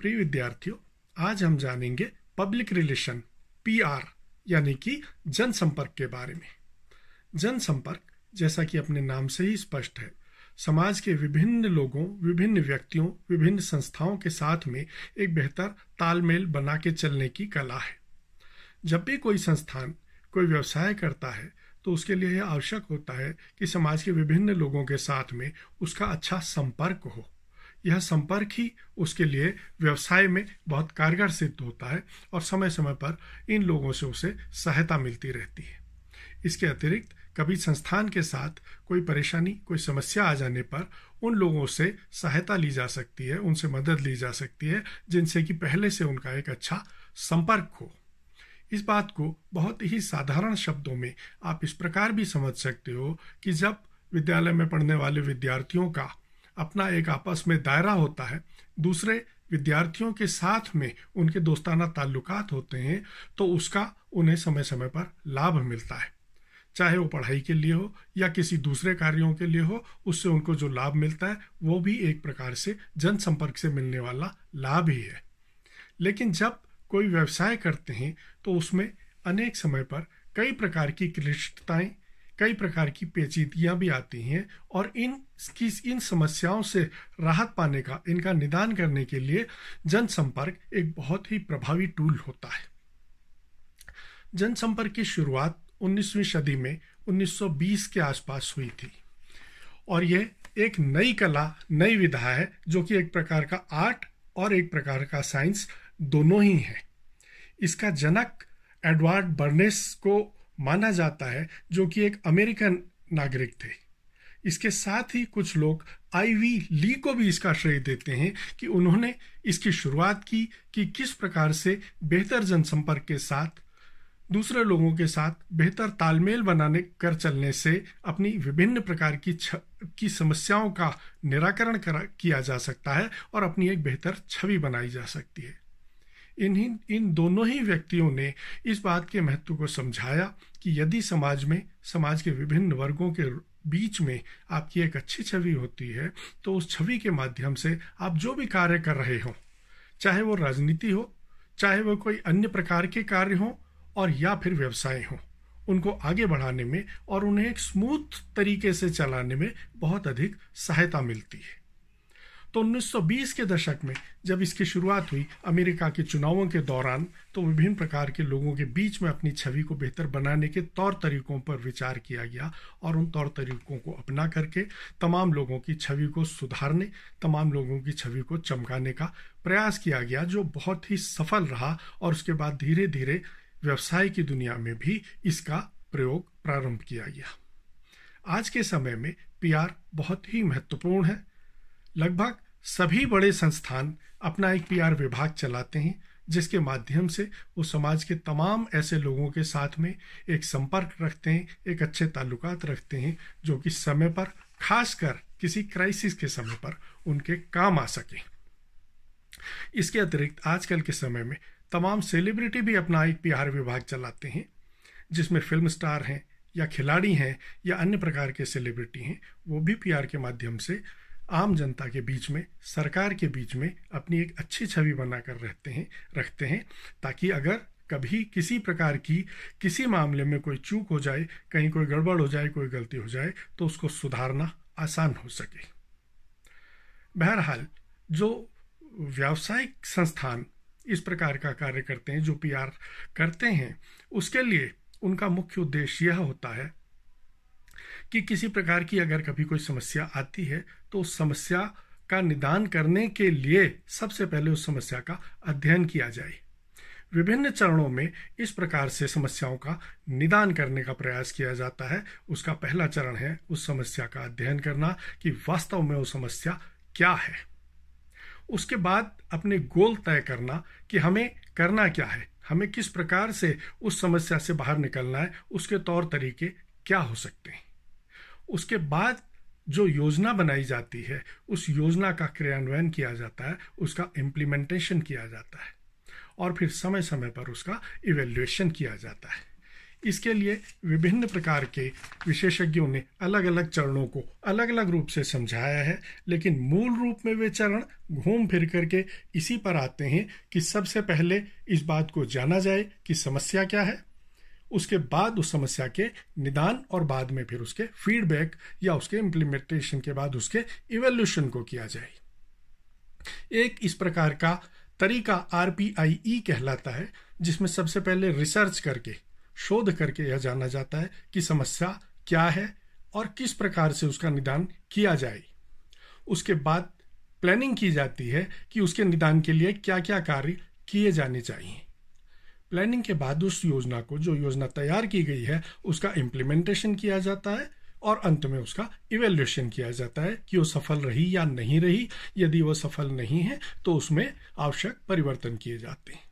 प्रिय विद्यार्थियों, आज हम जानेंगे पब्लिक रिलेशन पीआर यानी कि जनसंपर्क के बारे में। जनसंपर्क, जैसा कि अपने नाम से ही स्पष्ट है, समाज के विभिन्न लोगों, विभिन्न व्यक्तियों, विभिन्न संस्थाओं के साथ में एक बेहतर तालमेल बना के चलने की कला है। जब भी कोई संस्थान कोई व्यवसाय करता है तो उसके लिए यह आवश्यक होता है कि समाज के विभिन्न लोगों के साथ में उसका अच्छा संपर्क हो। यह संपर्क ही उसके लिए व्यवसाय में बहुत कारगर सिद्ध होता है और समय समय पर इन लोगों से उसे सहायता मिलती रहती है। इसके अतिरिक्त कभी संस्थान के साथ कोई परेशानी, कोई समस्या आ जाने पर उन लोगों से सहायता ली जा सकती है, उनसे मदद ली जा सकती है, जिनसे कि पहले से उनका एक अच्छा संपर्क हो। इस बात को बहुत ही साधारण शब्दों में आप इस प्रकार भी समझ सकते हो कि जब विद्यालय में पढ़ने वाले विद्यार्थियों का अपना एक आपस में दायरा होता है, दूसरे विद्यार्थियों के साथ में उनके दोस्ताना ताल्लुकात होते हैं, तो उसका उन्हें समय समय पर लाभ मिलता है। चाहे वो पढ़ाई के लिए हो या किसी दूसरे कार्यों के लिए हो, उससे उनको जो लाभ मिलता है वो भी एक प्रकार से जनसंपर्क से मिलने वाला लाभ ही है। लेकिन जब कोई व्यवसाय करते हैं तो उसमें अनेक समय पर कई प्रकार की क्लिष्टताएं, कई प्रकार की पेचीदगियां भी आती हैं और इन समस्याओं से राहत पाने का, इनका निदान करने के लिए जनसंपर्क एक बहुत ही प्रभावी टूल होता है। जनसंपर्क की शुरुआत 19वीं सदी में 1920 के आसपास हुई थी और यह एक नई कला, नई विधा है जो कि एक प्रकार का आर्ट और एक प्रकार का साइंस दोनों ही है। इसका जनक एडवर्ड बर्नेस को माना जाता है, जो कि एक अमेरिकन नागरिक थे। इसके साथ ही कुछ लोग आईवी ली को भी इसका श्रेय देते हैं कि उन्होंने इसकी शुरुआत की कि किस प्रकार से बेहतर जनसंपर्क के साथ दूसरे लोगों के साथ बेहतर तालमेल बनाने कर चलने से अपनी विभिन्न प्रकार की समस्याओं का निराकरण किया जा सकता है और अपनी एक बेहतर छवि बनाई जा सकती है। इन दोनों ही व्यक्तियों ने इस बात के महत्व को समझाया कि यदि समाज के विभिन्न वर्गों के बीच में आपकी एक अच्छी छवि होती है तो उस छवि के माध्यम से आप जो भी कार्य कर रहे हो, चाहे वो राजनीति हो, चाहे वो कोई अन्य प्रकार के कार्य हो और या फिर व्यवसाय हो, उनको आगे बढ़ाने में और उन्हें एक स्मूथ तरीके से चलाने में बहुत अधिक सहायता मिलती है। तो 1920 के दशक में जब इसकी शुरुआत हुई अमेरिका के चुनावों के दौरान, तो विभिन्न प्रकार के लोगों के बीच में अपनी छवि को बेहतर बनाने के तौर तरीकों पर विचार किया गया और उन तौर तरीकों को अपना करके तमाम लोगों की छवि को सुधारने, तमाम लोगों की छवि को चमकाने का प्रयास किया गया, जो बहुत ही सफल रहा। और उसके बाद धीरे धीरे व्यवसाय की दुनिया में भी इसका प्रयोग प्रारंभ किया गया। आज के समय में पीआर बहुत ही महत्वपूर्ण है। लगभग सभी बड़े संस्थान अपना एक पीआर विभाग चलाते हैं, जिसके माध्यम से वो समाज के तमाम ऐसे लोगों के साथ में एक संपर्क रखते हैं, एक अच्छे ताल्लुकात रखते हैं, जो कि समय पर, खासकर किसी क्राइसिस के समय पर उनके काम आ सके। इसके अतिरिक्त आजकल के समय में तमाम सेलिब्रिटी भी अपना एक पीआर विभाग चलाते हैं, जिसमें फिल्म स्टार हैं या खिलाड़ी हैं या अन्य प्रकार के सेलिब्रिटी हैं। वो भी पीआर के माध्यम से आम जनता के बीच में, सरकार के बीच में अपनी एक अच्छी छवि बनाकर रखते हैं, ताकि अगर कभी किसी प्रकार की किसी मामले में कोई चूक हो जाए, कहीं कोई गड़बड़ हो जाए, कोई गलती हो जाए, तो उसको सुधारना आसान हो सके। बहरहाल, जो व्यावसायिक संस्थान इस प्रकार का कार्य करते हैं, जो पीआर करते हैं, उसके लिए उनका मुख्य उद्देश्य यह होता है कि किसी प्रकार की अगर कभी कोई समस्या आती है तो उस समस्या का निदान करने के लिए सबसे पहले उस समस्या का अध्ययन किया जाए। विभिन्न चरणों में इस प्रकार से समस्याओं का निदान करने का प्रयास किया जाता है। उसका पहला चरण है उस समस्या का अध्ययन करना कि वास्तव में वो समस्या क्या है। उसके बाद अपने गोल तय करना कि हमें करना क्या है, हमें किस प्रकार से उस समस्या से बाहर निकलना है, उसके तौर तरीके क्या हो सकते हैं। उसके बाद जो योजना बनाई जाती है, उस योजना का क्रियान्वयन किया जाता है, उसका इम्प्लीमेंटेशन किया जाता है और फिर समय समय पर उसका इवैल्यूएशन किया जाता है। इसके लिए विभिन्न प्रकार के विशेषज्ञों ने अलग अलग चरणों को अलग अलग रूप से समझाया है, लेकिन मूल रूप में वे चरण घूम फिर करके इसी पर आते हैं कि सबसे पहले इस बात को जाना जाए कि समस्या क्या है, उसके बाद उस समस्या के निदान और बाद में फिर उसके फीडबैक या उसके इम्प्लीमेंटेशन के बाद उसके इवोल्यूशन को किया जाए। एक इस प्रकार का तरीका RPIE कहलाता है, जिसमें सबसे पहले रिसर्च करके, शोध करके यह जाना जाता है कि समस्या क्या है और किस प्रकार से उसका निदान किया जाए। उसके बाद प्लानिंग की जाती है कि उसके निदान के लिए क्या क्या कार्य किए जाने चाहिए। प्लानिंग के बाद उस योजना को, जो योजना तैयार की गई है, उसका इम्प्लीमेंटेशन किया जाता है और अंत में उसका इवैल्यूएशन किया जाता है कि वो सफल रही या नहीं रही। यदि वो सफल नहीं है तो उसमें आवश्यक परिवर्तन किए जाते हैं।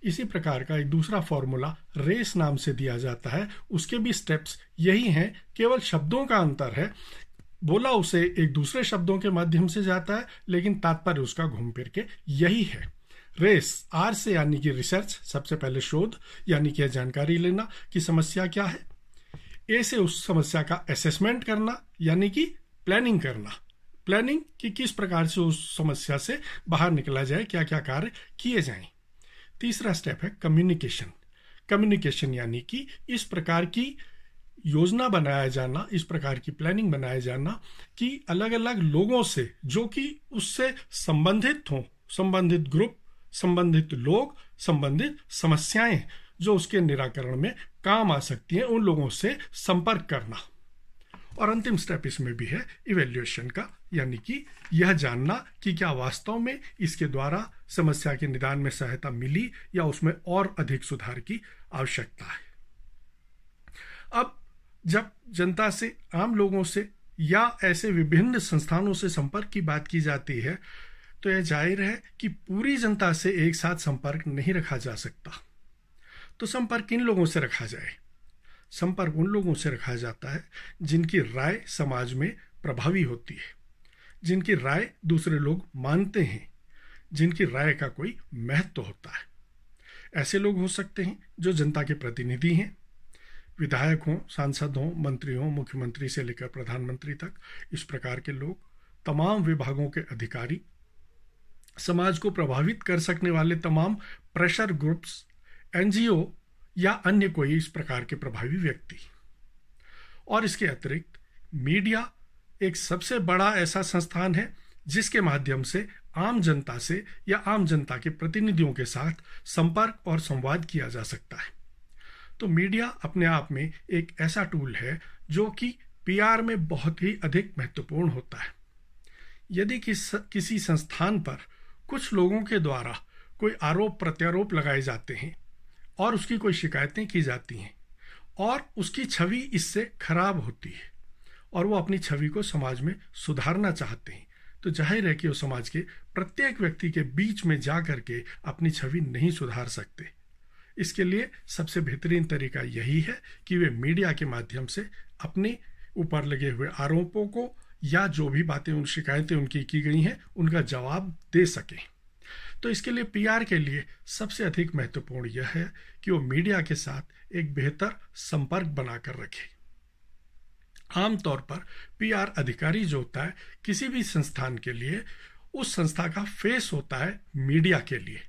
इसी प्रकार का एक दूसरा फॉर्मूला रेस नाम से दिया जाता है। उसके भी स्टेप्स यही हैं, केवल शब्दों का अंतर है। बोला उसे एक दूसरे शब्दों के माध्यम से जाता है, लेकिन तात्पर्य उसका घूम फिर के यही है। रेस R से यानी कि रिसर्च, सबसे पहले शोध यानी कि जानकारी लेना कि समस्या क्या है। ए से उस समस्या का असेसमेंट करना यानी कि प्लानिंग करना, प्लानिंग कि किस प्रकार से उस समस्या से बाहर निकला जाए, क्या क्या कार्य किए जाएं। तीसरा स्टेप है कम्युनिकेशन। कम्युनिकेशन यानी कि इस प्रकार की योजना बनाया जाना, इस प्रकार की प्लानिंग बनाया जाना कि अलग अलग लोगों से, जो कि उससे संबंधित हों, संबंधित ग्रुप, संबंधित लोग, संबंधित समस्याएं जो उसके निराकरण में काम आ सकती हैं, उन लोगों से संपर्क करना। और अंतिम स्टेप इसमें भी है इवैल्यूएशन का, यानी कि यह जानना कि क्या वास्तव में इसके द्वारा समस्या के निदान में सहायता मिली या उसमें और अधिक सुधार की आवश्यकता है। अब जब जनता से, आम लोगों से या ऐसे विभिन्न संस्थानों से संपर्क की बात की जाती है, तो यह जाहिर है कि पूरी जनता से एक साथ संपर्क नहीं रखा जा सकता। तो संपर्क किन लोगों से रखा जाए? संपर्क उन लोगों से रखा जाता है जिनकी राय समाज में प्रभावी होती है, जिनकी राय दूसरे लोग मानते हैं, जिनकी राय का कोई महत्व होता है। ऐसे लोग हो सकते हैं जो जनता के प्रतिनिधि हैं, विधायक हों, सांसद हों, मंत्री हों, मुख्यमंत्री से लेकर प्रधानमंत्री तक। इस प्रकार के लोग, तमाम विभागों के अधिकारी, समाज को प्रभावित कर सकने वाले तमाम प्रेशर ग्रुप्स, NGO या अन्य कोई इस प्रकार के प्रभावी व्यक्ति। और इसके अतिरिक्त मीडिया एक सबसे बड़ा ऐसा संस्थान है जिसके माध्यम से आम जनता से या आम जनता के प्रतिनिधियों के साथ संपर्क और संवाद किया जा सकता है। तो मीडिया अपने आप में एक ऐसा टूल है जो कि PR में बहुत ही अधिक महत्वपूर्ण होता है। यदि किसी संस्थान पर कुछ लोगों के द्वारा कोई आरोप प्रत्यारोप लगाए जाते हैं और उसकी कोई शिकायतें की जाती हैं और उसकी छवि इससे खराब होती है और वो अपनी छवि को समाज में सुधारना चाहते हैं, तो जाहिर है कि वो समाज के प्रत्येक व्यक्ति के बीच में जा करके अपनी छवि नहीं सुधार सकते। इसके लिए सबसे बेहतरीन तरीका यही है कि वे मीडिया के माध्यम से अपने ऊपर लगे हुए आरोपों को या जो भी बातें, उन शिकायतें उनकी की गई हैं, उनका जवाब दे सकें। तो इसके लिए PR के लिए सबसे अधिक महत्वपूर्ण यह है कि वो मीडिया के साथ एक बेहतर संपर्क बनाकर रखे। आमतौर पर PR अधिकारी जो होता है किसी भी संस्थान के लिए, उस संस्था का फेस होता है मीडिया के लिए।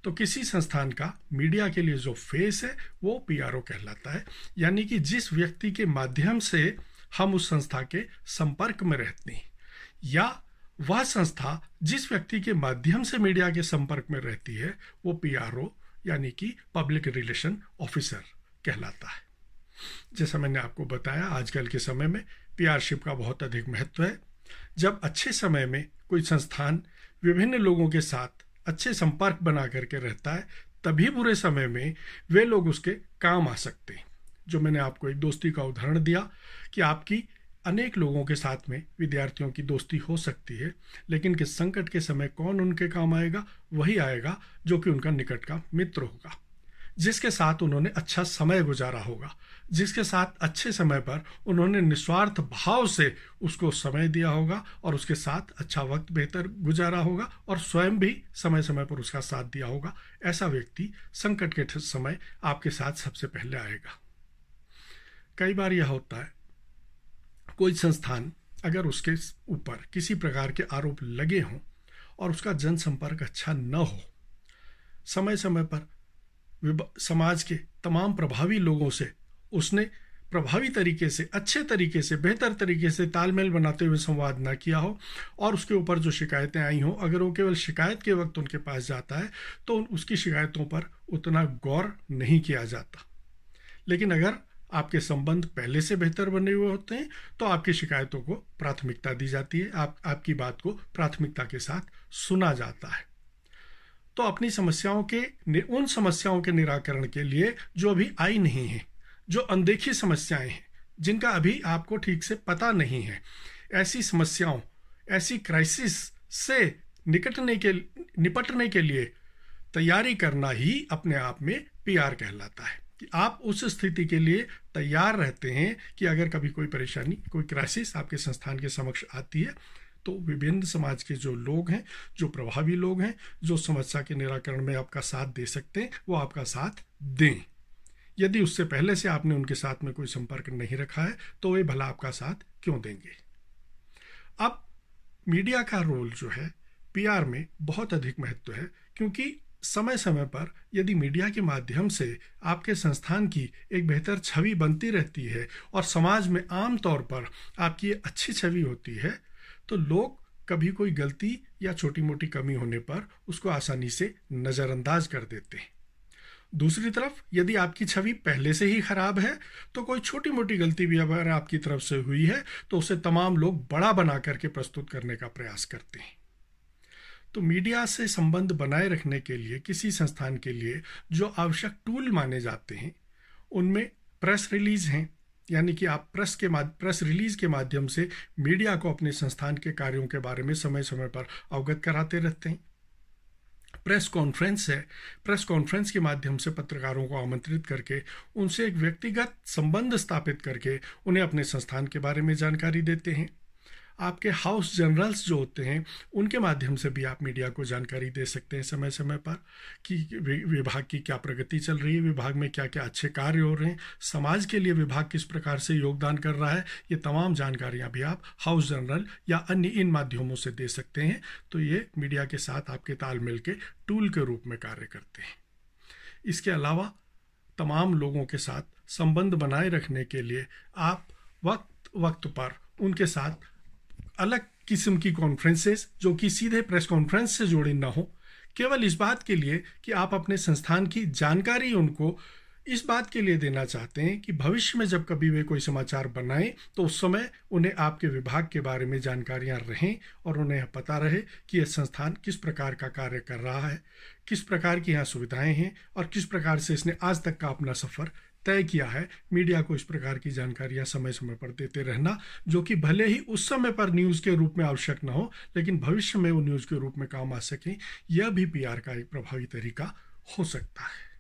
तो किसी संस्थान का मीडिया के लिए जो फेस है वो PRO कहलाता है, यानी कि जिस व्यक्ति के माध्यम से हम उस संस्था के संपर्क में रहते हैं या वह संस्था जिस व्यक्ति के माध्यम से मीडिया के संपर्क में रहती है, वो PRO यानी कि पब्लिक रिलेशन ऑफिसर कहलाता है। जैसा मैंने आपको बताया, आजकल के समय में PRship का बहुत अधिक महत्व है। जब अच्छे समय में कोई संस्थान विभिन्न लोगों के साथ अच्छे संपर्क बना करके रहता है, तभी बुरे समय में वे लोग उसके काम आ सकते हैं। जो मैंने आपको एक दोस्ती का उदाहरण दिया कि आपकी अनेक लोगों के साथ में विद्यार्थियों की दोस्ती हो सकती है, लेकिन कि संकट के समय कौन उनके काम आएगा? वही आएगा जो कि उनका निकट का मित्र होगा। जिसके साथ उन्होंने अच्छा समय गुजारा होगा, जिसके साथ अच्छे समय पर उन्होंने निस्वार्थ भाव से उसको समय दिया होगा और उसके साथ अच्छा वक्त बेहतर गुजारा होगा और स्वयं भी समय समय पर उसका साथ दिया होगा, ऐसा व्यक्ति संकट के समय आपके साथ सबसे पहले आएगा। कई बार यह होता है, कोई संस्थान अगर उसके ऊपर किसी प्रकार के आरोप लगे हों और उसका जनसंपर्क अच्छा न हो, समय समय पर समाज के तमाम प्रभावी लोगों से उसने प्रभावी तरीके से, अच्छे तरीके से, बेहतर तरीके से तालमेल बनाते हुए संवाद ना किया हो और उसके ऊपर जो शिकायतें आई हों, अगर वो केवल शिकायत के वक्त उनके पास जाता है तो उसकी शिकायतों पर उतना गौर नहीं किया जाता। लेकिन अगर आपके संबंध पहले से बेहतर बने हुए होते हैं तो आपकी शिकायतों को प्राथमिकता दी जाती है, आपकी बात को प्राथमिकता के साथ सुना जाता है। तो अपनी उन समस्याओं के निराकरण के लिए जो अभी आई नहीं है, जो अनदेखी समस्याएं हैं, जिनका अभी आपको ठीक से पता नहीं है, ऐसी समस्याओं, ऐसी क्राइसिस से निपटने के लिए तैयारी करना ही अपने आप में पीआर कहलाता है कि आप उस स्थिति के लिए तैयार रहते हैं कि अगर कभी कोई परेशानी, कोई क्राइसिस आपके संस्थान के समक्ष आती है तो विभिन्न समाज के जो लोग हैं, जो प्रभावी लोग हैं, जो समस्या के निराकरण में आपका साथ दे सकते हैं, वो आपका साथ दें। यदि उससे पहले से आपने उनके साथ में कोई संपर्क नहीं रखा है तो वे भला आपका साथ क्यों देंगे। अब मीडिया का रोल जो है पीआर में बहुत अधिक महत्व है, क्योंकि समय समय पर यदि मीडिया के माध्यम से आपके संस्थान की एक बेहतर छवि बनती रहती है और समाज में आम तौर पर आपकी अच्छी छवि होती है तो लोग कभी कोई गलती या छोटी मोटी कमी होने पर उसको आसानी से नज़रअंदाज कर देते हैं। दूसरी तरफ यदि आपकी छवि पहले से ही खराब है तो कोई छोटी मोटी गलती भी अगर आपकी तरफ से हुई है तो उसे तमाम लोग बड़ा बना करके प्रस्तुत करने का प्रयास करते हैं। तो मीडिया से संबंध बनाए रखने के लिए किसी संस्थान के लिए जो आवश्यक टूल माने जाते हैं उनमें प्रेस रिलीज हैं, यानी कि आप प्रेस रिलीज के माध्यम से मीडिया को अपने संस्थान के कार्यों के बारे में समय समय पर अवगत कराते रहते हैं। प्रेस कॉन्फ्रेंस है, प्रेस कॉन्फ्रेंस के माध्यम से पत्रकारों को आमंत्रित करके उनसे एक व्यक्तिगत संबंध स्थापित करके उन्हें अपने संस्थान के बारे में जानकारी देते हैं। आपके हाउस जनरल्स जो होते हैं उनके माध्यम से भी आप मीडिया को जानकारी दे सकते हैं समय समय पर कि विभाग की क्या प्रगति चल रही है, विभाग में क्या क्या अच्छे कार्य हो रहे हैं, समाज के लिए विभाग किस प्रकार से योगदान कर रहा है। ये तमाम जानकारियां भी आप हाउस जनरल या अन्य इन माध्यमों से दे सकते हैं। तो ये मीडिया के साथ आपके तालमेल के टूल के रूप में कार्य करते हैं। इसके अलावा तमाम लोगों के साथ संबंध बनाए रखने के लिए आप वक्त पर उनके साथ अलग किस्म की कॉन्फ्रेंसेस जो कि सीधे प्रेस कॉन्फ्रेंस से जुड़ी ना हो, केवल इस बात के लिए कि आप अपने संस्थान की जानकारी उनको इस बात के लिए देना चाहते हैं कि भविष्य में जब कभी वे कोई समाचार बनाएं तो उस समय उन्हें आपके विभाग के बारे में जानकारियां रहें और उन्हें पता रहे कि यह संस्थान किस प्रकार का कार्य कर रहा है, किस प्रकार की यहाँ सुविधाएं हैं और किस प्रकार से इसने आज तक का अपना सफ़र तय किया है। मीडिया को इस प्रकार की जानकारियां समय समय पर देते रहना, जो कि भले ही उस समय पर न्यूज़ के रूप में आवश्यक न हो लेकिन भविष्य में वो न्यूज़ के रूप में काम आ सकें, यह भी पीआर का एक प्रभावी तरीका हो सकता है।